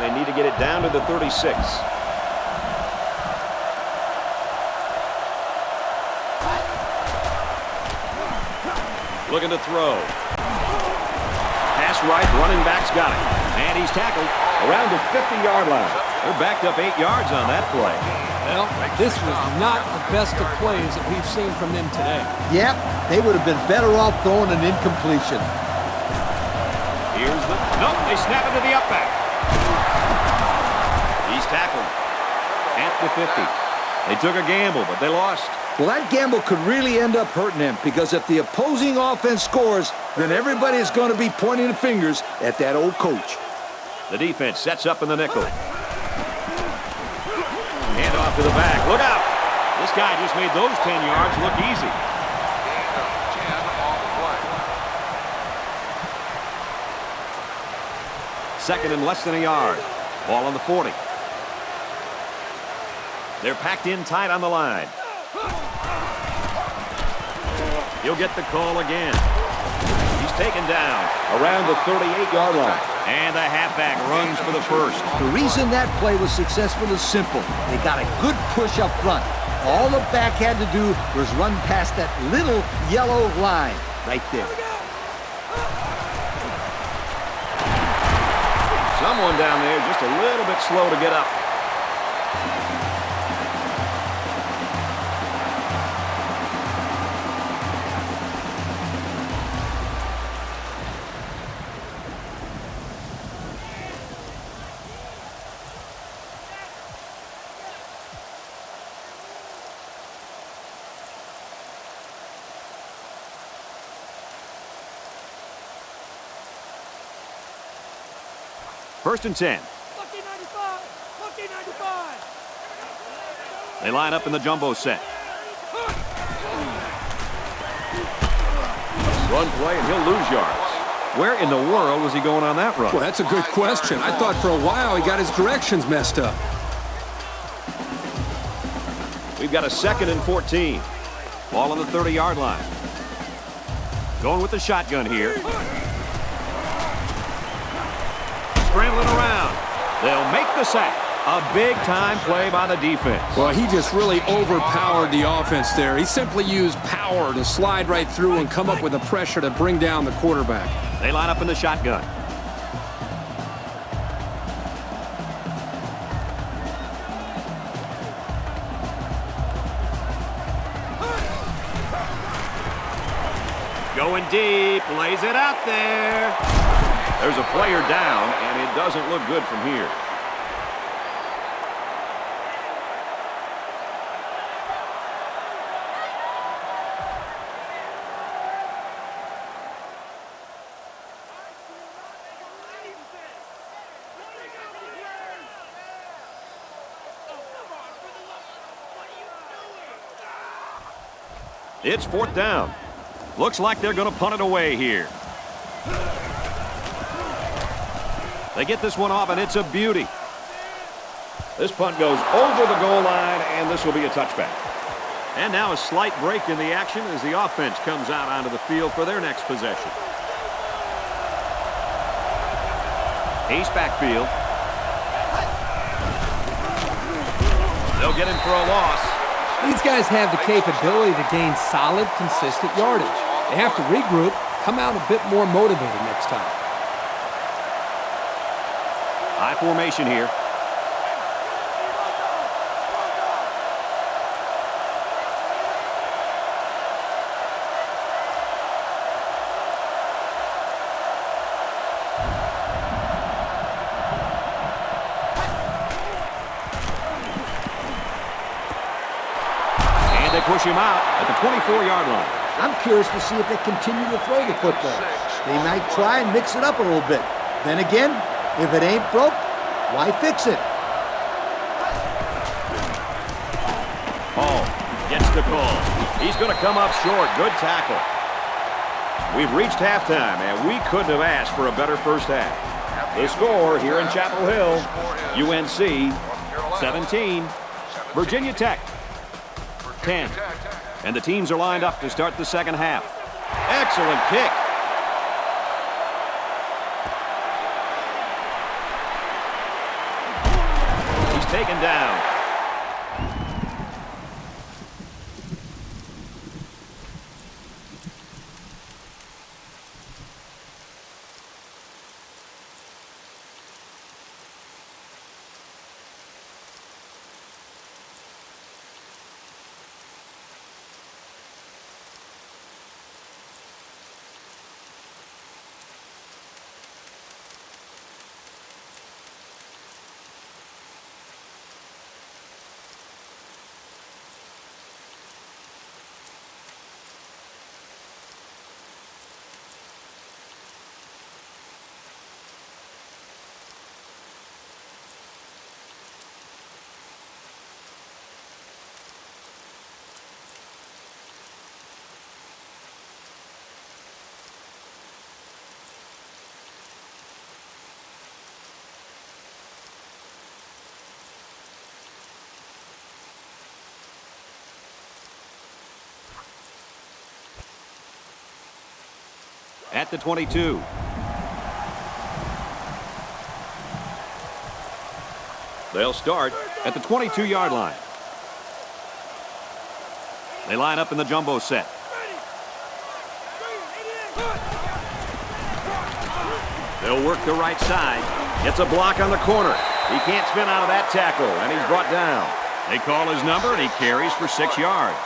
They need to get it down to the 36. Looking to throw. Pass right, running back's got it. And he's tackled around the 50-yard line. They're backed up 8 yards on that play. Well, this was not the best of plays that we've seen from them today. Yep, they would have been better off throwing an incompletion. Here's the... Nope, they snap it to the up back. He's tackled at the 50. They took a gamble, but they lost. Well, that gamble could really end up hurting them, because if the opposing offense scores, then everybody is going to be pointing the fingers at that old coach. The defense sets up in the nickel. Hand off to the back. Look out! This guy just made those 10 yards look easy. Second and less than a yard. Ball on the 40. They're packed in tight on the line. He'll get the call again. He's taken down around the 38-yard line. And the halfback runs for the first. The reason that play was successful is simple. They got a good push up front. All the back had to do was run past that little yellow line right there. Someone down there just a little bit slow to get up. First and 10. They line up in the jumbo set. Run play, and he'll lose yards. Where in the world was he going on that run? Well, that's a good question. I thought for a while he got his directions messed up. We've got a second and 14. Ball on the 30-yard line. Going with the shotgun here. Scrambling around. They'll make the sack. A big-time play by the defense. Well, he just really overpowered the offense there. He simply used power to slide right through and come up with the pressure to bring down the quarterback. They line up in the shotgun. Going deep, lays it out there. There's a player down, and it doesn't look good from here. It's fourth down. Looks like they're going to punt it away here. They get this one off, and it's a beauty. This punt goes over the goal line, and this will be a touchback. And now a slight break in the action as the offense comes out onto the field for their next possession. Ace backfield. They'll get him for a loss. These guys have the capability to gain solid, consistent yardage. They have to regroup, come out a bit more motivated next time. High formation here. And they push him out at the 24-yard line. I'm curious to see if they continue to throw the football. They might try and mix it up a little bit. Then again, if it ain't broke, why fix it? Hall gets the call. He's going to come up short. Good tackle. We've reached halftime, and we couldn't have asked for a better first half. The score here in Chapel Hill, UNC 17, Virginia Tech 10. And the teams are lined up to start the second half. Excellent kick. . taken down. At the 22. They'll start at the 22-yard line. They line up in the jumbo set. They'll work the right side. Gets a block on the corner. He can't spin out of that tackle, and he's brought down. They call his number, and he carries for 6 yards.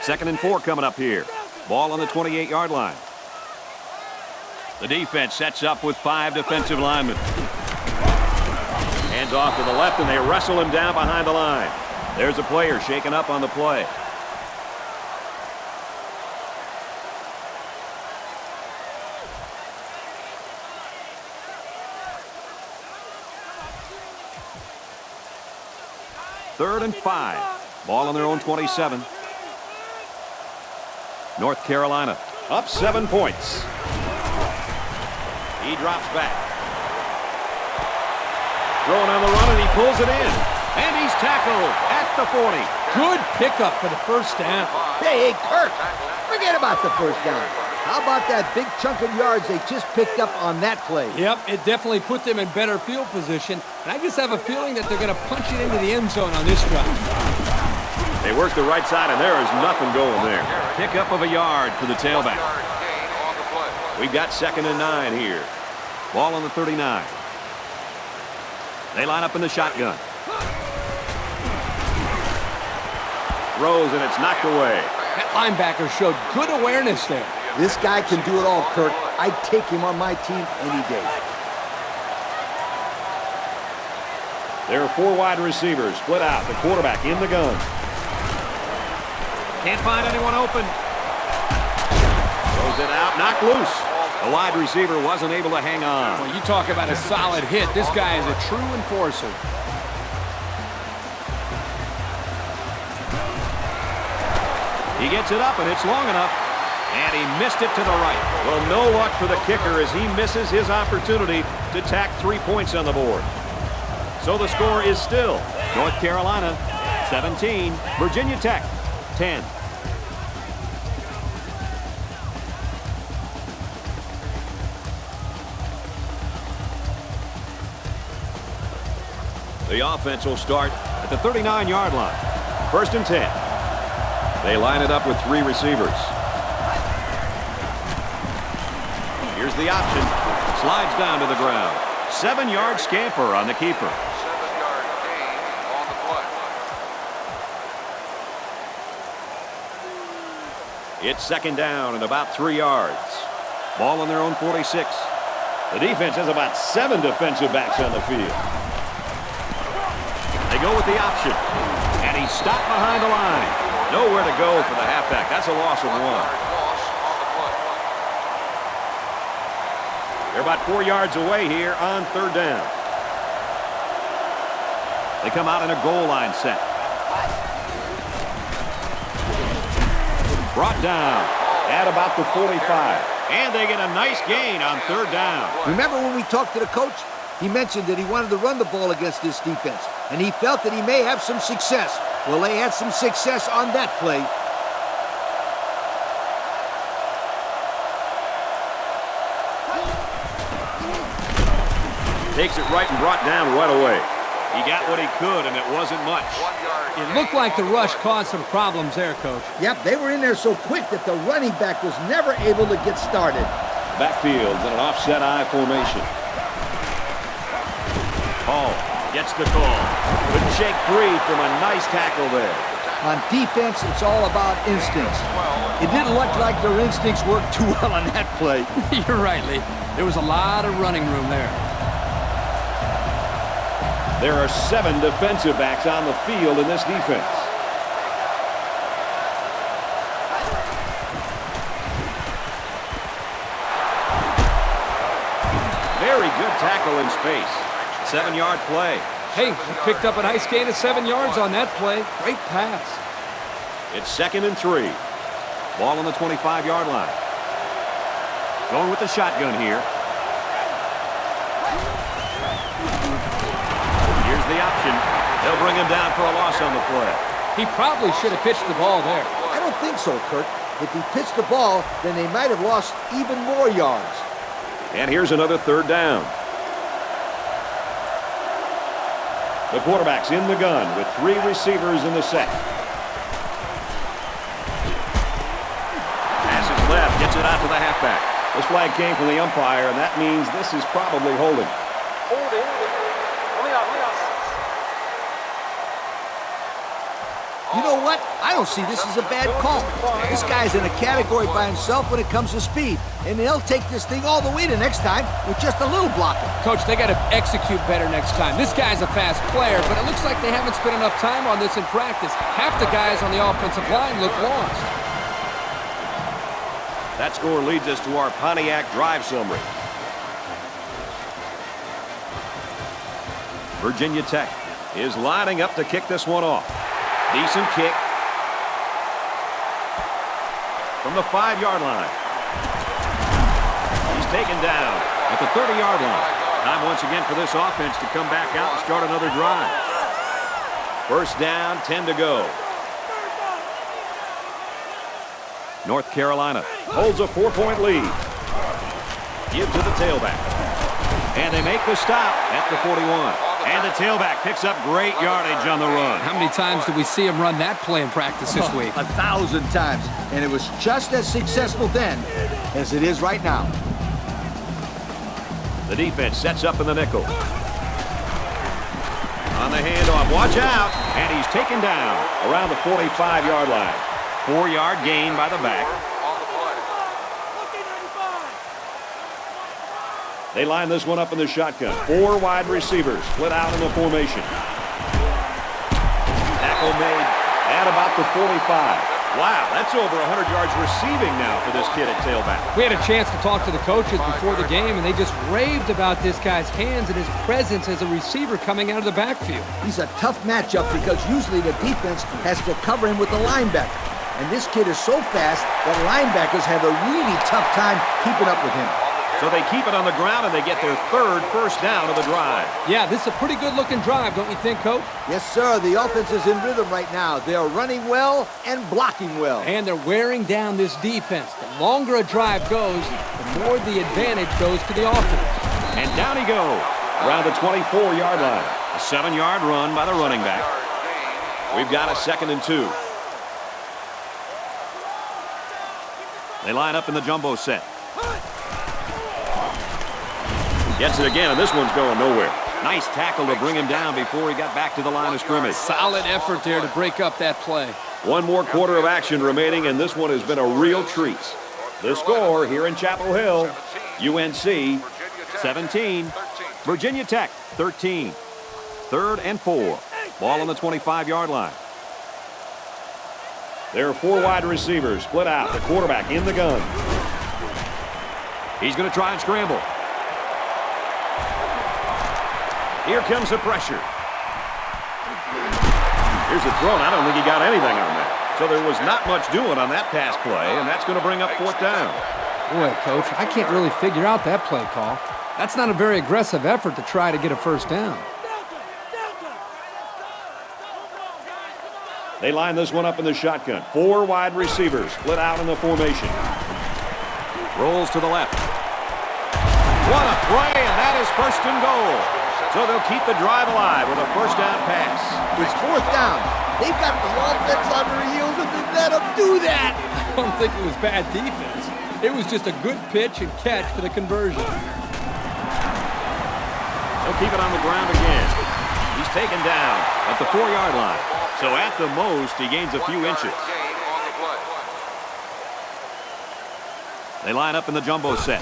Second and 4 coming up here. Ball on the 28-yard line. The defense sets up with 5 defensive linemen. Hands off to the left, and they wrestle him down behind the line. There's a player shaken up on the play. Third and 5. Ball on their own 27. North Carolina up 7 points. He drops back. Throwing on the run, and he pulls it in. And he's tackled at the 40. Good pickup for the first down. Hey, Kirk, forget about the first down. How about that big chunk of yards they just picked up on that play? Yep, it definitely put them in better field position. And I just have a feeling that they're going to punch it into the end zone on this drive. They work the right side, and there is nothing going there. Pickup of a yard for the tailback. We've got 2nd and 9 here. Ball on the 39. They line up in the shotgun. Throws, and it's knocked away. That linebacker showed good awareness there. This guy can do it all, Kirk. I'd take him on my team any day. There are 4 wide receivers split out. The quarterback in the gun. Can't find anyone open. Throws it out, knocked loose. The wide receiver wasn't able to hang on. Well, you talk about a solid hit. This guy is a true enforcer. He gets it up, and it's long enough. And he missed it to the right. Well, no luck for the kicker as he misses his opportunity to tack 3 points on the board. So the score is still North Carolina 17, Virginia Tech 10. The offense will start at the 39-yard line. 1st and 10. They line it up with 3 receivers. Here's the option. Slides down to the ground. 7-yard scamper on the keeper. 7-yard gain on the play. It's 2nd down and about 3 yards. Ball on their own 46. The defense has about 7 defensive backs on the field. They go with the option. And he's stopped behind the line. Nowhere to go for the halfback. That's a loss of 1. They're about 4 yards away here on 3rd down. They come out in a goal line set. Brought down at about the 45. And they get a nice gain on 3rd down. Remember when we talked to the coach? He mentioned that he wanted to run the ball against this defense, and he felt that he may have some success. Well, they had some success on that play. Takes it right and brought down right away. He got what he could, and it wasn't much. 1 yard. It looked like the rush caused some problems there, Coach. Yep, they were in there so quick that the running back was never able to get started. Backfield in an offset I formation. Hall gets the call. Couldn't shake free from a nice tackle there. On defense, it's all about instincts. It didn't look like their instincts worked too well on that play. You're right, Lee. There was a lot of running room there. There are 7 defensive backs on the field in this defense. Very good tackle in space. 7-yard play. Hey, they picked up a nice gain of 7 yards on that play. Great pass. It's 2nd and 3. Ball on the 25-yard line. Going with the shotgun here. Here's the option. They'll bring him down for a loss on the play. He probably should have pitched the ball there. I don't think so, Kurt. If he pitched the ball, then they might have lost even more yards. And here's another 3rd down. The quarterback's in the gun with 3 receivers in the set. Passes left, gets it out to the halfback. This flag came from the umpire, and that means this is probably holding. You know what? I don't see this as a bad call. This guy's in a category by himself when it comes to speed, and they'll take this thing all the way to next time with just a little blocking. Coach, they got to execute better next time. This guy's a fast player, but it looks like they haven't spent enough time on this in practice. Half the guys on the offensive line look lost. That score leads us to our Pontiac drive summary. Virginia Tech is lining up to kick this one off. Decent kick. From the 5-yard line. He's taken down at the 30-yard line. Time once again for this offense to come back out and start another drive. 1st down, 10 to go. North Carolina holds a 4-point lead. Give to the tailback. And they make the stop at the 41. And the tailback picks up great yardage on the run. How many times did we see him run that play in practice this week? 1,000 times. And it was just as successful then as it is right now. The defense sets up in the nickel. On the handoff, watch out. And he's taken down around the 45-yard line. 4-yard gain by the back. They line this one up in the shotgun. 4 wide receivers split out in the formation. Tackle made at about the 45. Wow, that's over 100 yards receiving now for this kid at tailback. We had a chance to talk to the coaches before the game, and they just raved about this guy's hands and his presence as a receiver coming out of the backfield. He's a tough matchup because usually the defense has to cover him with the linebacker. And this kid is so fast that linebackers have a really tough time keeping up with him. So they keep it on the ground, and they get their 3rd first down of the drive. Yeah, this is a pretty good-looking drive, don't you think, Coach? Yes, sir. The offense is in rhythm right now. They are running well and blocking well. And they're wearing down this defense. The longer a drive goes, the more the advantage goes to the offense. And down he goes around the 24-yard line. A 7-yard run by the running back. We've got a 2nd and 2. They line up in the jumbo set. Gets it again, and this one's going nowhere. Nice tackle to bring him down before he got back to the line of scrimmage. Solid effort there to break up that play. 1 more quarter of action remaining, and this one has been a real treat. The score here in Chapel Hill, UNC 17, Virginia Tech 13. 3rd and 4. Ball on the 25-yard line. There are 4 wide receivers split out. The quarterback in the gun. He's going to try and scramble. Here comes the pressure. Here's the throw. I don't think he got anything on that. So there was not much doing on that pass play, and that's going to bring up 4th down. Boy, Coach, I can't really figure out that play call. That's not a very aggressive effort to try to get a first down. They line this one up in the shotgun. 4 wide receivers split out in the formation. Rolls to the left. What a play, and that is first and goal. So they'll keep the drive alive with a first down pass. It's fourth down. They've got the offense on their heels, and they let them do that. I don't think it was bad defense. It was just a good pitch and catch for the conversion. They'll keep it on the ground again. He's taken down at the 4-yard line. So at the most, he gains a few inches. They line up in the jumbo set.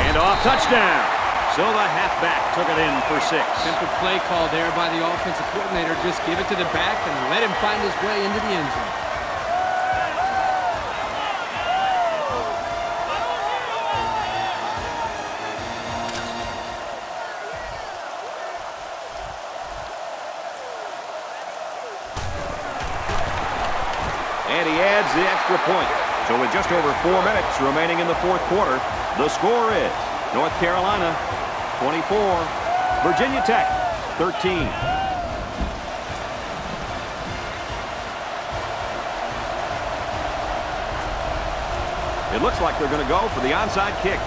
And off, touchdown. So the halfback took it in for 6. Simple play call there by the offensive coordinator. Just give it to the back and let him find his way into the end zone. And he adds the extra point. So with just over 4 minutes remaining in the fourth quarter, the score is North Carolina 24, Virginia Tech 13. It looks like they're going to go for the onside kick.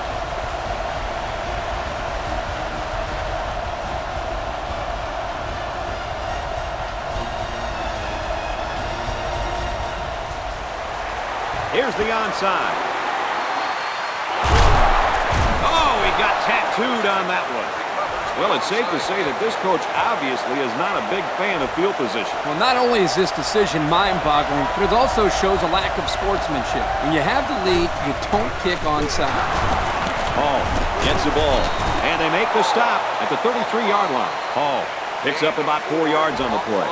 Here's the onside. Oh, he got tattooed on that one. Well, it's safe to say that this coach obviously is not a big fan of field position. Well, not only is this decision mind-boggling, but it also shows a lack of sportsmanship. When you have the lead, you don't kick onside. Hall gets the ball, and they make the stop at the 33-yard line. Hall picks up about 4 yards on the play.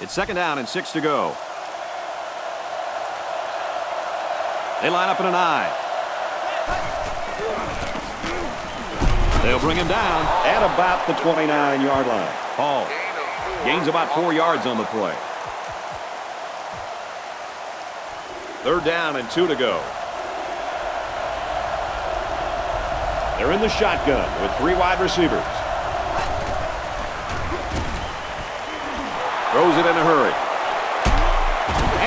It's second down and 6 to go. They line up in an I. They'll bring him down at about the 29-yard line. Hall gains about 4 yards on the play. Third down and 2 to go. They're in the shotgun with 3 wide receivers. Throws it in a hurry.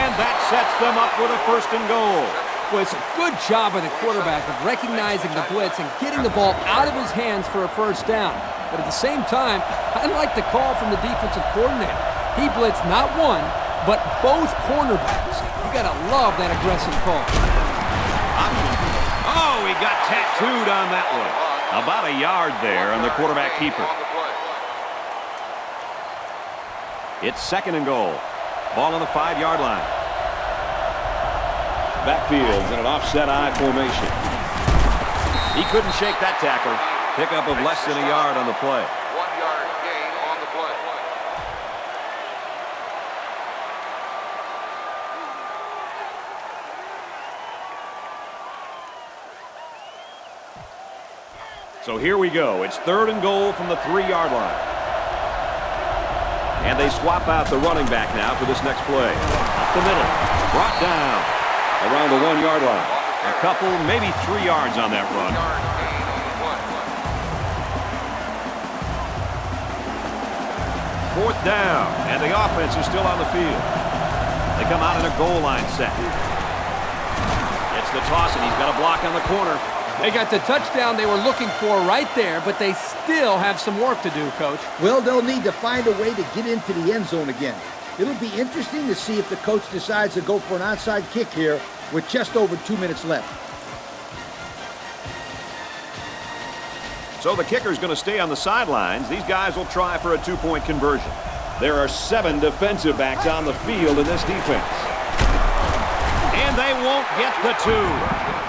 And that sets them up with a first and goal. Well, it's a good job by the quarterback of recognizing the blitz and getting the ball out of his hands for a first down. But at the same time, I like the call from the defensive coordinator. He blitzed not one, but both cornerbacks. You got to love that aggressive call. Oh, he got tattooed on that one. About a yard there on the quarterback keeper. It's second and goal. Ball on the 5-yard line. Backfield in an offset I formation. He couldn't shake that tackle. Pickup of less than a yard on the play. 1-yard gain on the play. So here we go. It's third and goal from the 3-yard line. And they swap out the running back now for this next play. Up the middle. Brought down around the 1-yard line. A couple, maybe 3 yards on that run. Fourth down, and the offense is still on the field. They come out in a goal line set. It's the toss, and he's got a block on the corner. They got the touchdown they were looking for right there, but they still have some work to do, Coach. Well, they'll need to find a way to get into the end zone again. It'll be interesting to see if the coach decides to go for an onside kick here with just over 2 minutes left. So the kicker's going to stay on the sidelines. These guys will try for a 2-point conversion. There are 7 defensive backs on the field in this defense. And they won't get the 2.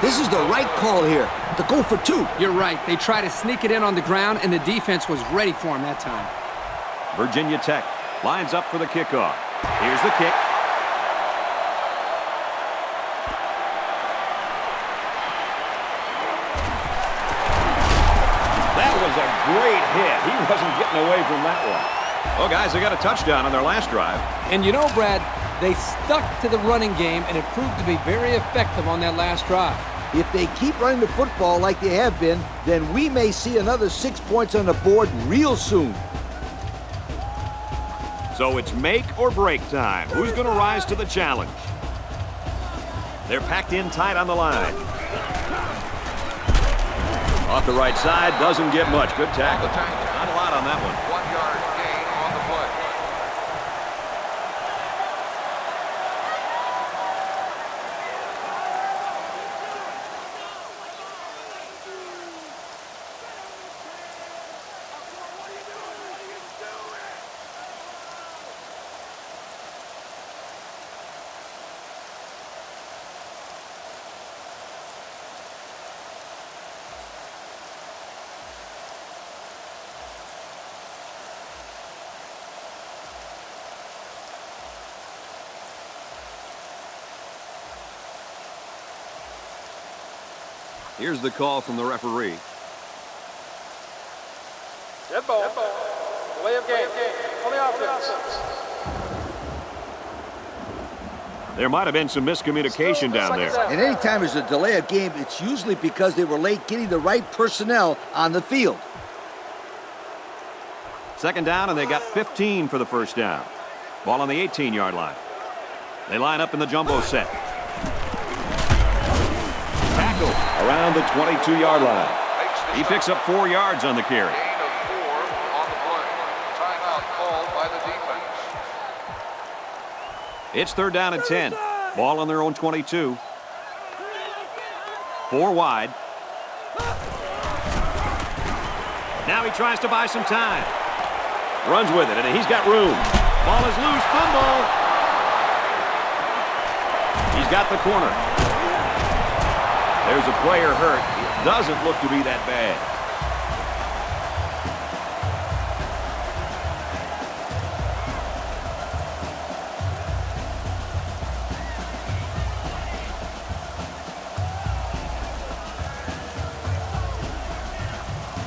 This is the right call here, to go for 2. You're right. They tried to sneak it in on the ground, and the defense was ready for him that time. Virginia Tech lines up for the kickoff. Here's the kick. was a great hit. He wasn't getting away from that one. Well, guys, they got a touchdown on their last drive. And you know, Brad, they stuck to the running game, and it proved to be very effective on that last drive. If they keep running the football like they have been, then we may see another 6 points on the board real soon. So it's make or break time. Who's going to rise to the challenge? They're packed in tight on the line. Off the right side, doesn't get much. Good tackle. Not a lot on that one. 1 yard gain on the play. Here's the call from the referee. Dead ball. Delay of game. On the offense. There might have been some miscommunication down there. And anytime there's a delay of game, it's usually because they were late getting the right personnel on the field. Second down, and they got 15 for the first down. Ball on the 18-yard line. They line up in the jumbo set. Tackle around the 22-yard line. He picks up 4 yards on the carry. Gain of 4 on the play. Timeout called by the defense. It's third down and 10. Ball on their own 22. 4 wide. Now he tries to buy some time. Runs with it, and he's got room. Ball is loose. Fumble. He's got the corner. There's a player hurt. It doesn't look to be that bad.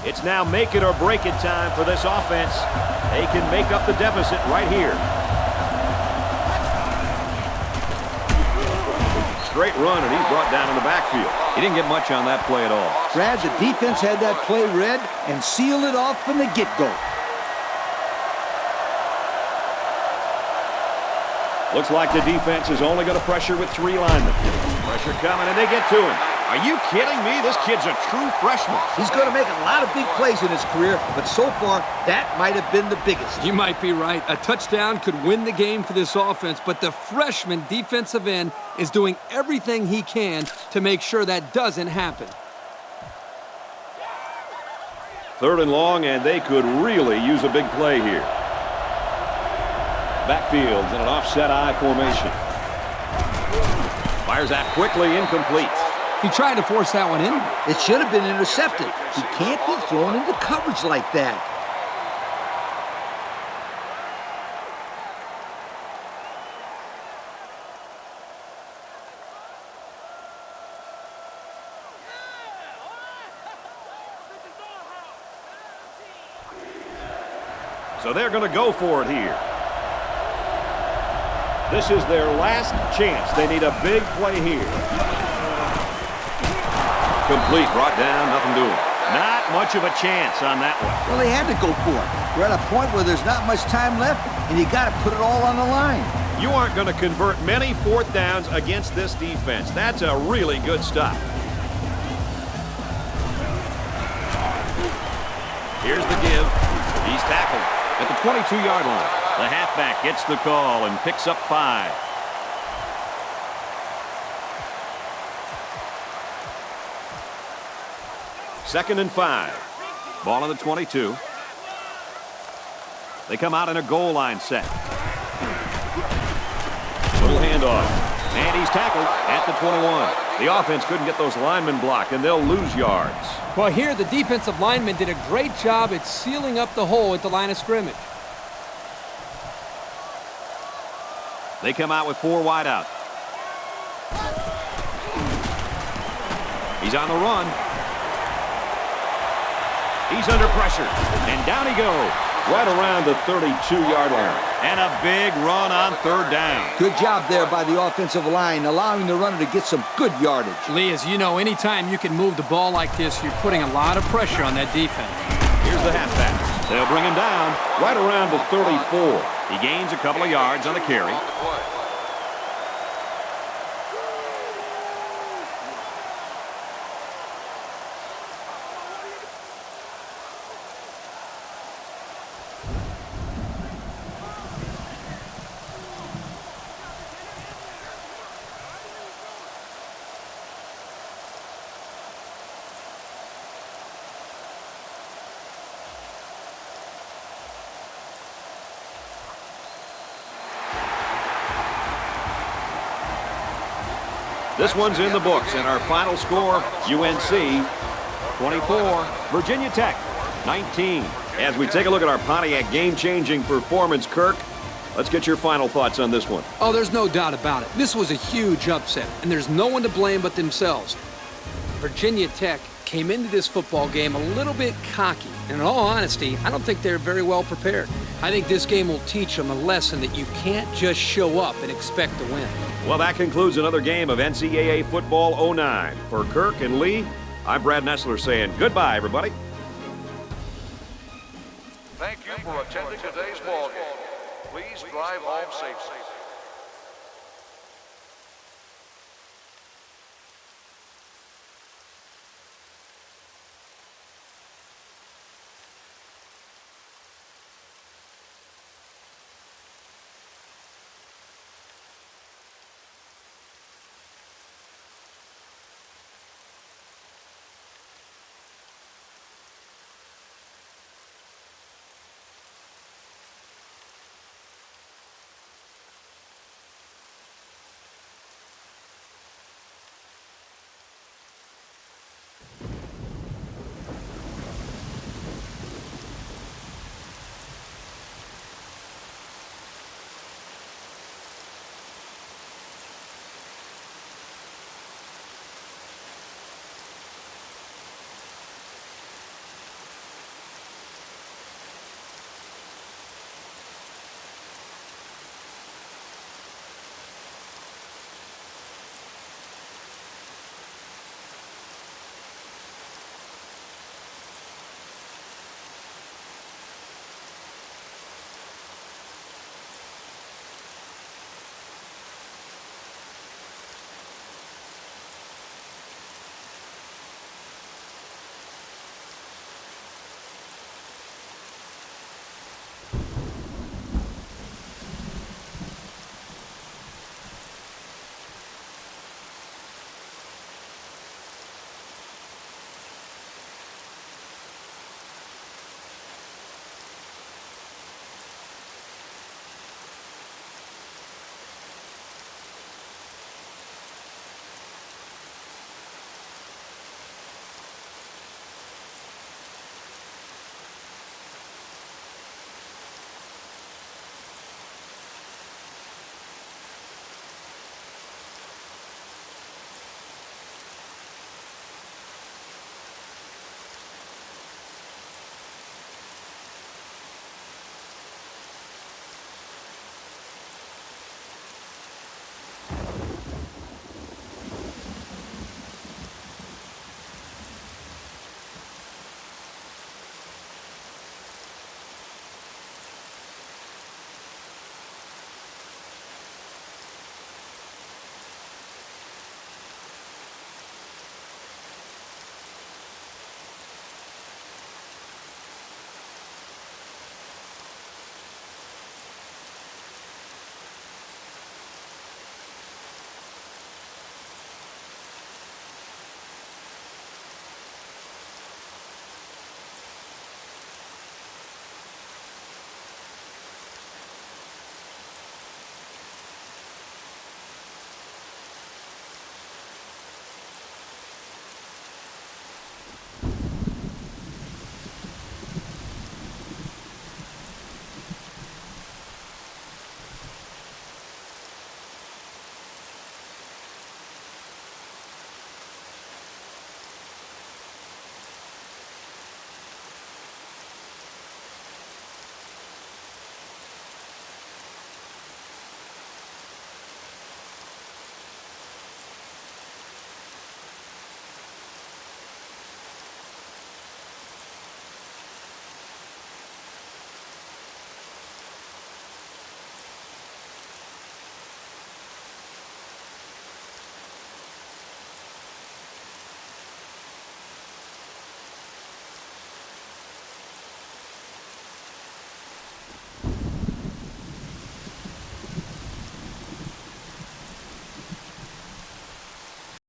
It's now make it or break it time for this offense. They can make up the deficit right here. Straight run, and he's brought down in the backfield. He didn't get much on that play at all. Brad, the defense had that play read and sealed it off from the get-go. Looks like the defense is only going to pressure with 3 linemen. Pressure coming, and they get to him. Are you kidding me? This kid's a true freshman. He's going to make a lot of big plays in his career, but so far, that might have been the biggest. You might be right. A touchdown could win the game for this offense, but the freshman defensive end is doing everything he can to make sure that doesn't happen. Third and long, and they could really use a big play here. Backfield in an offset I formation. Fires out quickly, incomplete. He tried to force that one in. It should have been intercepted. He can't be thrown into coverage like that. So they're going to go for it here. This is their last chance. They need a big play here. Complete, brought down, nothing doing. Not much of a chance on that one. Well, they had to go for it. We're at a point where there's not much time left, and you got to put it all on the line. You aren't going to convert many 4th downs against this defense. That's a really good stop. Here's the give. He's tackled at the 22-yard line. The halfback gets the call and picks up 5. Second and 5. Ball on the 22. They come out in a goal line set. Little handoff. And he's tackled at the 21. The offense couldn't get those linemen blocked, and they'll lose yards. Well, here the defensive linemen did a great job at sealing up the hole at the line of scrimmage. They come out with 4 wide out. He's on the run. He's under pressure, and down he goes, right around the 32-yard line. And a big run on third down. Good job there by the offensive line, allowing the runner to get some good yardage. Lee, as you know, anytime you can move the ball like this, you're putting a lot of pressure on that defense. Here's the halfback. They'll bring him down right around the 34. He gains a couple of yards on the carry. On the play. This one's in the books, and our final score, UNC 24, Virginia Tech 19. As we take a look at our Pontiac game-changing performance, Kirk, let's get your final thoughts on this one. Oh, there's no doubt about it. This was a huge upset, and there's no one to blame but themselves. Virginia Tech came into this football game a little bit cocky, and in all honesty, I don't think they're very well prepared. I think this game will teach them a lesson that you can't just show up and expect to win. Well, that concludes another game of NCAA Football 09. For Kirk and Lee, I'm Brad Nessler saying goodbye, everybody. Thank you for attending today's ball game. Please drive home safely.